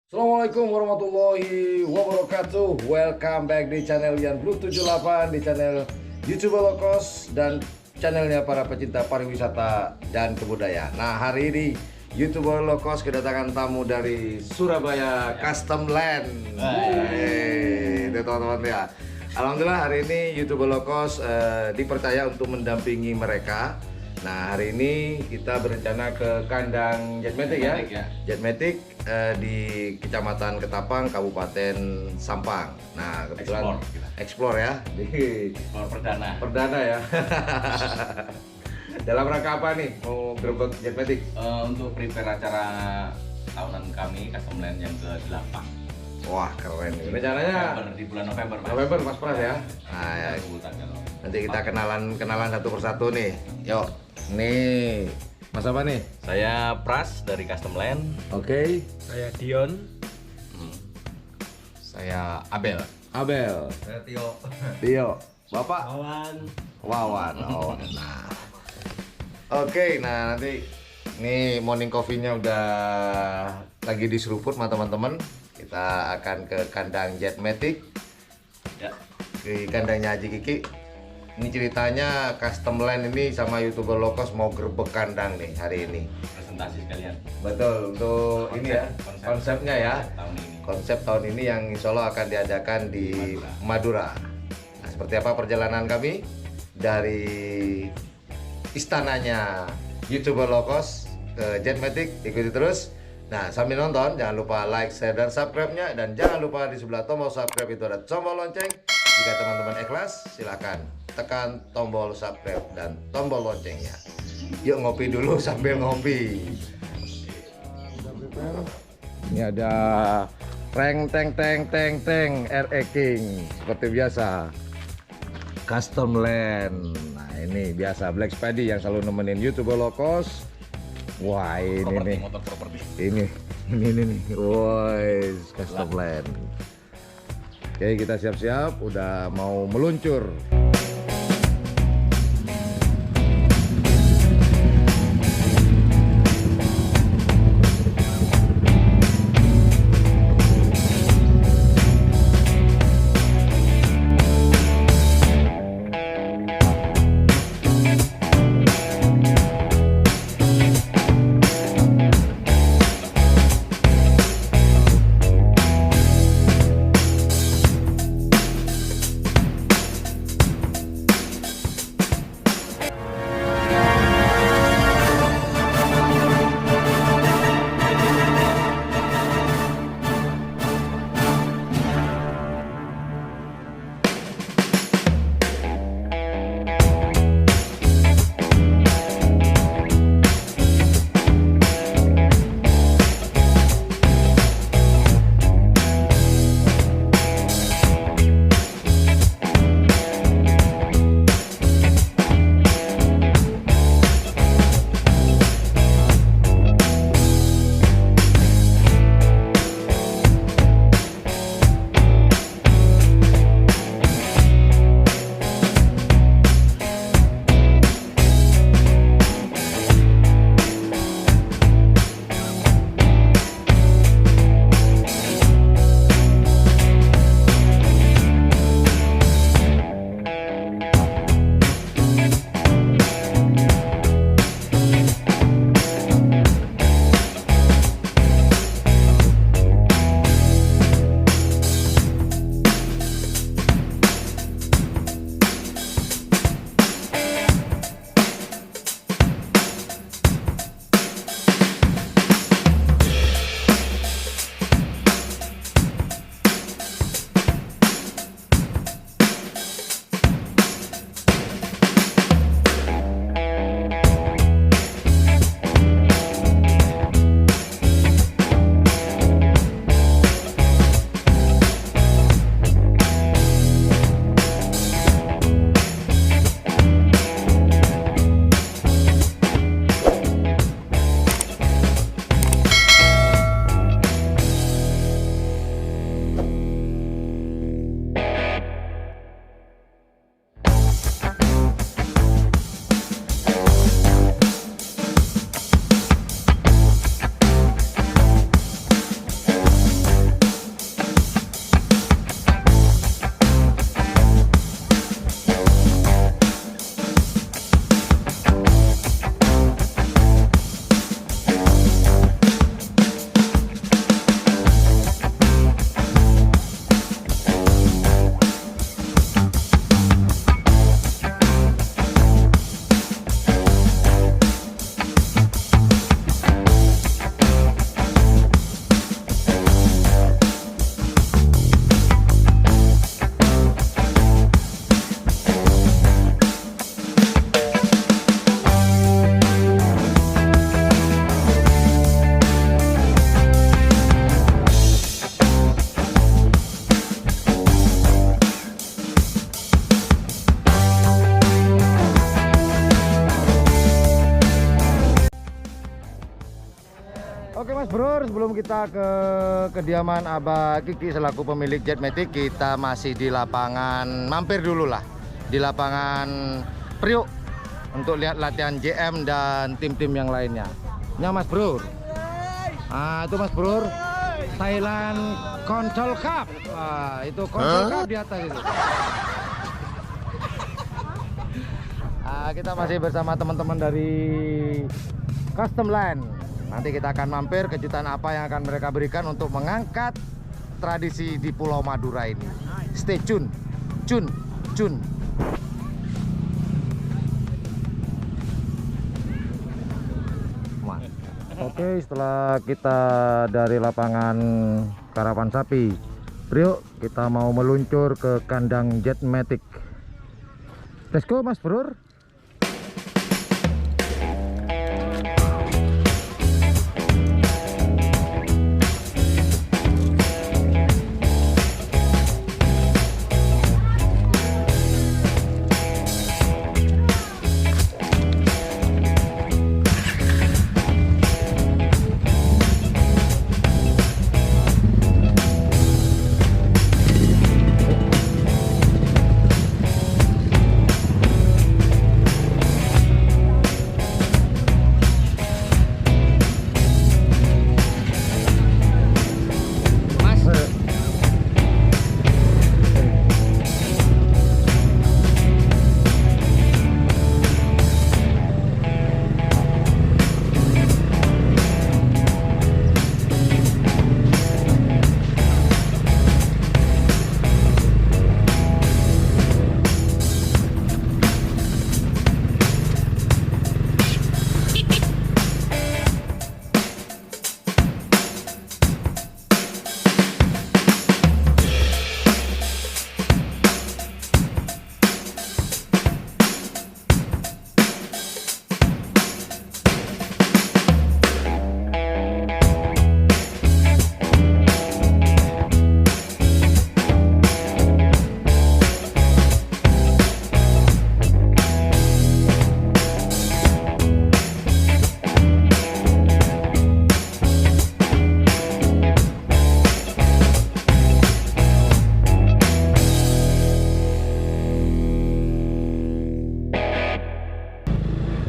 Assalamualaikum warahmatullahi wabarakatuh. Welcome back di channel Yan Blue 78, di channel YouTuber Low Cost dan channelnya para pecinta pariwisata dan kebudayaan. Nah, hari ini YouTuber Low Cost kedatangan tamu dari Surabaya Custom Land. Itu teman-teman ya. Alhamdulillah hari ini YouTuber Low Cost dipercaya untuk mendampingi mereka. Nah, hari ini kita berencana ke kandang Jetmatic ya. Jetmatic di Kecamatan Ketapang, Kabupaten Sampang. Nah, kebetulan explore ya. Explore Perdana ya. Dalam rangka apa nih mau gerbek Jetmatic? Untuk prepare acara tahunan kami Custom Land yang ke-8. Wah, keren nih. Rencananya di bulan November, Mas. November pas pas ya. Nah, ya. Nanti kita kenalan satu persatu nih. Yuk. Nih, Mas apa nih? Saya Pras dari Custom Land. Oke. Saya Dion. Saya Abel. Abel. Saya Tio. Tio. Bapak? Wawan. Wawan. Nah. Oke, nah nanti ini morning coffee-nya udah lagi diseruput sama teman-teman. Kita akan ke kandang Jetmatic. Ya. Di kandangnya Haji Kiki. Ini ceritanya Custom Land ini sama YouTuber Low Cost mau gerbek kandang nih hari ini. Presentasi sekalian. Betul, untuk ini ya, konsepnya ya. Tahun ini. Konsep tahun ini yang insya Allah akan diadakan di Madura. Nah, seperti apa perjalanan kami dari istananya YouTuber Low Cost ke Jetmatic, ikuti terus. Nah, sambil nonton jangan lupa like, share, dan subscribe-nya, dan jangan lupa di sebelah tombol subscribe itu ada tombol lonceng. Jika teman-teman ikhlas, silakan tekan tombol subscribe dan tombol loncengnya. Yuk ngopi dulu sambil ngopi. Ini ada teng RE King seperti biasa. Custom Land. Nah, ini biasa Black Spady yang selalu nemenin YouTuber Low Cost. Wah, ini nih. Motor properti. Ini nih. Woi, Custom Land. Oke, kita siap-siap udah mau meluncur. sebelum kita ke kediaman Abah Kiki selaku pemilik Jetmatic, kita masih di lapangan, mampir dulu lah di lapangan Priuk untuk lihat latihan JM dan tim-tim yang lainnya. Nya Mas Bro. Ah, itu Mas Bro. Thailand Console Cup. Wah, itu Console Cup di atas itu. Kita masih bersama teman-teman dari Custom Line. Nanti kita akan mampir kejutan apa yang akan mereka berikan untuk mengangkat tradisi di Pulau Madura ini. Stay tune. Cun. Oke, setelah kita dari lapangan Karapan Sapi Priuk, kita mau meluncur ke kandang Jetmatic. Let's go Mas Bro.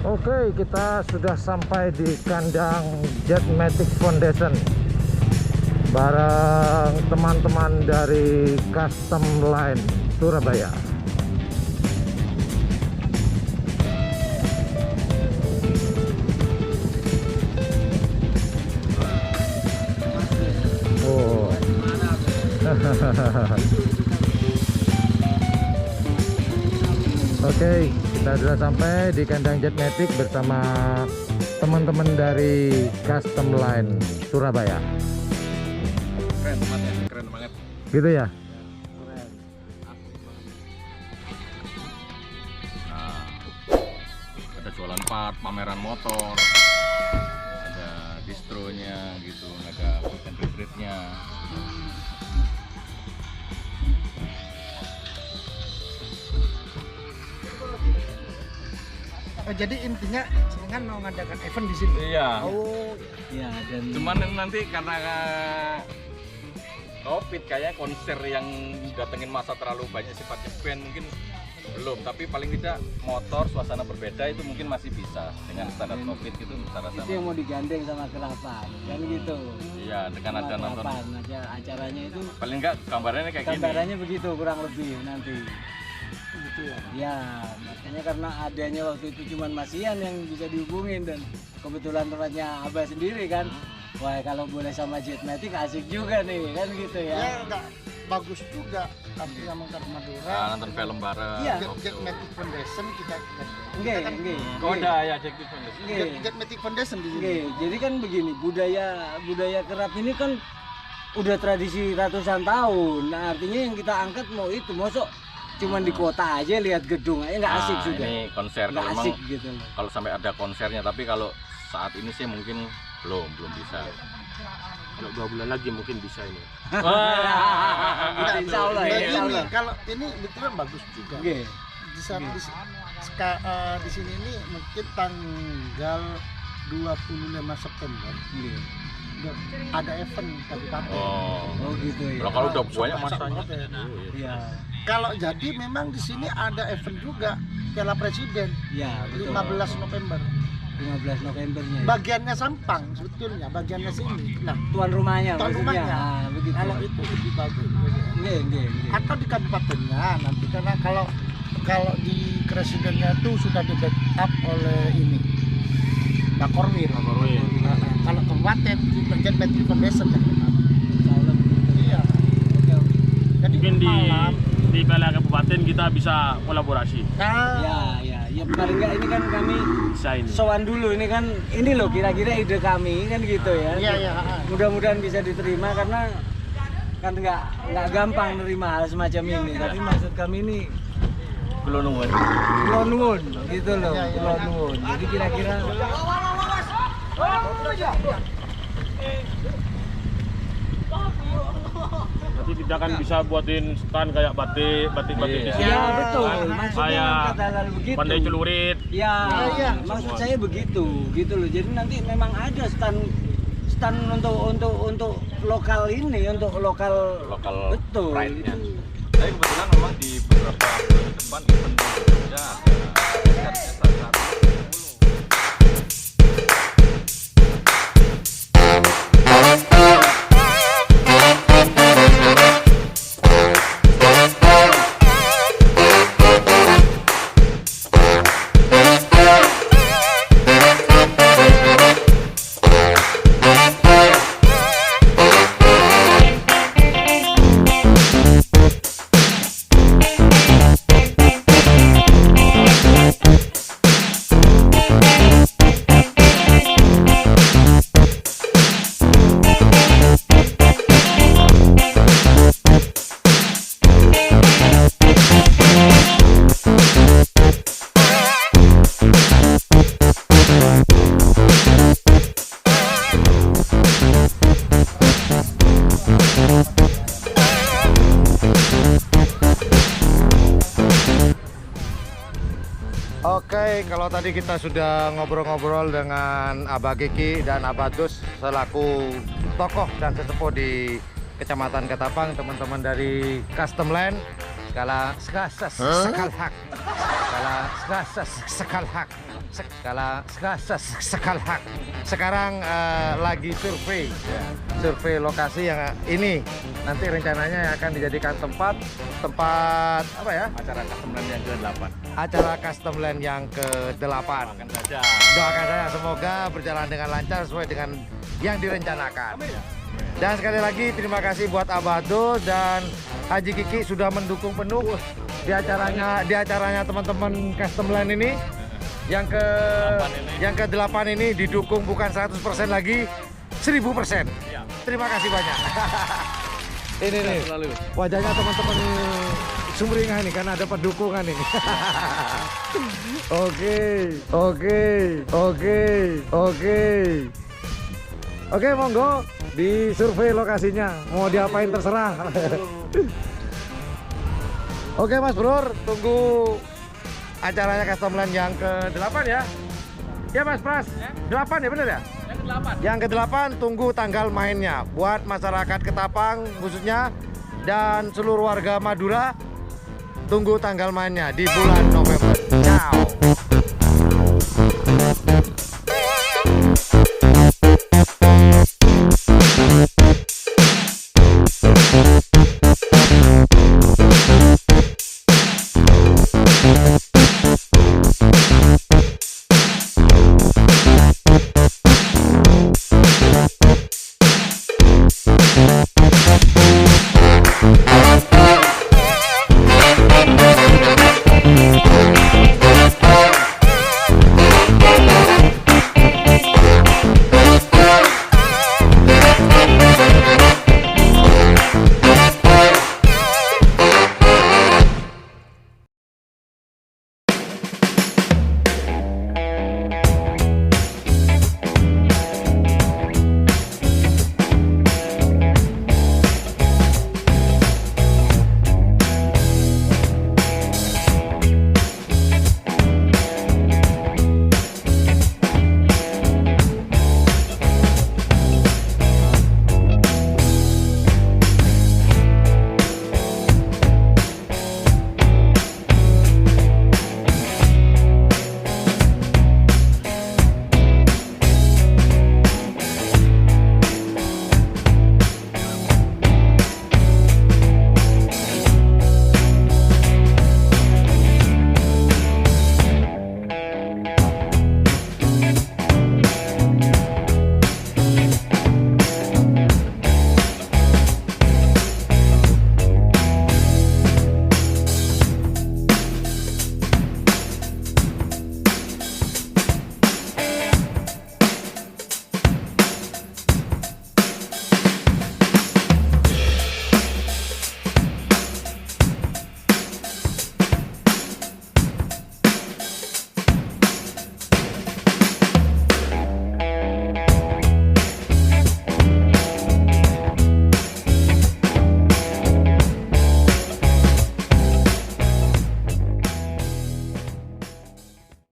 Oke, kita sudah sampai di kandang Jetmatic Foundation bareng teman-teman dari Custom Line Surabaya. Oh. Oke, kita sudah sampai di kandang Jetmatic bersama teman-teman dari Custom Line Surabaya. Keren tempatnya, keren banget. Gitu ya? Keren. Nah, ada jualan part, pameran motor, ada distronya gitu, ada food and retreat-nya. Oh, jadi intinya kan mau ngadakan event di sini. Iya. Oh, iya. Dan Cuman nanti karena COVID kayaknya konser yang datengin masa terlalu banyak sifatnya band mungkin belum, tapi paling tidak motor suasana berbeda itu mungkin masih bisa dengan standar COVID gitu itu yang mau digandeng sama Kerapan, kan gitu. Iya, dengan ada nonton. Acaranya itu Paling enggak gambarannya kayak gini. gambarannya begitu kurang lebih nanti. Gitu ya. Ya, makanya karena adanya waktu itu cuman Masian yang bisa dihubungin dan kebetulan tempatnya Abah sendiri kan. Wah, kalau boleh sama Jetmatic asik juga nih, kan gitu ya. Ya enggak bagus juga artinya mengangkat Madura. Nonton film bareng. Iya. Jetmatic Foundation kita Nggih, kan nggih. Koda ya Jetmatic Foundation. Nggih. Jetmatic Foundation di sini. Oke, jadi kan begini, budaya kerap ini kan udah tradisi ratusan tahun. Nah, artinya yang kita angkat mau itu, mosok cuman di kota aja lihat gedung aja nggak asik Nah, sudah. ini konser Nggak kalau asik memang gitu loh. kalau sampai ada konsernya, tapi kalau saat ini sih mungkin belum bisa. Kalau 2 bulan lagi mungkin bisa ini. Wah. Insya Allah ya, Nah, insya ini Allah. kalau ini betulan bagus juga. Oke. Di saat di sini ini mungkin tanggal 25 September Oke. ada event kabupaten. Oh. Oh gitu ya. Kalau udah banyak masanya. Iya. Kalau jadi memang di sini ada event juga Piala Presiden Iya, betul. 15 November. 15 Novembernya. Ya. Bagiannya Sampang sebetulnya, bagiannya sini. Nah, Tuan rumahnya tuan maksudnya. rumahnya. Ah, begitu. Kalau itu lebih bagus. Nggih, nggih, nggih. Atau di kabupatennya nanti, karena kalau di presidennya itu sudah di backup oleh ini Pak Korwil. Nah, kalau kabupaten di bagian Battery Foundation ya. Insyaallah begitu. Iya. Oke, oke. Jadi Mungkin malam. di Piala Kabupaten kita bisa kolaborasi. Nah, Ya paling enggak ini kan kami Bisa ini. sowan dulu ini kan ini loh kira-kira ide kami kan gitu ya. iya. Mudah-mudahan bisa diterima karena kan nggak gampang nerima hal semacam ini. Tapi maksud kami ini Belum nungguin. kulon nuwun gitu loh, Iya. kulon nuwun. Jadi kira-kira Nanti kita kan bisa buatin stand kayak batik di Iya. sini. ya betul. Maksudnya Kayak kata hal begitu. Pandai celurit. Ya, Iya. maksud saya begitu, gitu loh. Jadi nanti memang ada stand untuk lokal ini, untuk lokal betul. pride-nya. Itu. Saya kebetulan memang di beberapa bulan ke depan event di Jogja ada salah satu. Oke, kalau tadi kita sudah ngobrol-ngobrol dengan Abah Kiki dan Abah Dus selaku tokoh dan sesepuh di Kecamatan Ketapang, teman-teman dari Custom Land, skala sekal hak. Sekarang lagi survei lokasi yang ini nanti rencananya akan dijadikan tempat apa ya? Acara custom land yang ke-8. Acara Custom Land yang ke-8. Doakan saja. Doakan saya semoga berjalan dengan lancar sesuai dengan yang direncanakan. Dan sekali lagi terima kasih buat Abah Dus dan Haji Kiki sudah mendukung penuh di acaranya teman-teman Custom Land ini. Yang ke-8 ini didukung bukan 100% lagi, 1000%. Terima kasih banyak. Ini nih wajahnya teman-teman Sumringah nih karena ada pendukungan ini. Oke, monggo di survei lokasinya mau diapain terserah. Oke Mas Bro, tunggu acaranya Custom Land yang ke-8 ya. Ya Mas Pras, 8 ya bener ya? Yang ke-8 tunggu tanggal mainnya buat masyarakat Ketapang khususnya dan seluruh warga Madura. Tunggu tanggal mainnya di bulan November. Ciao.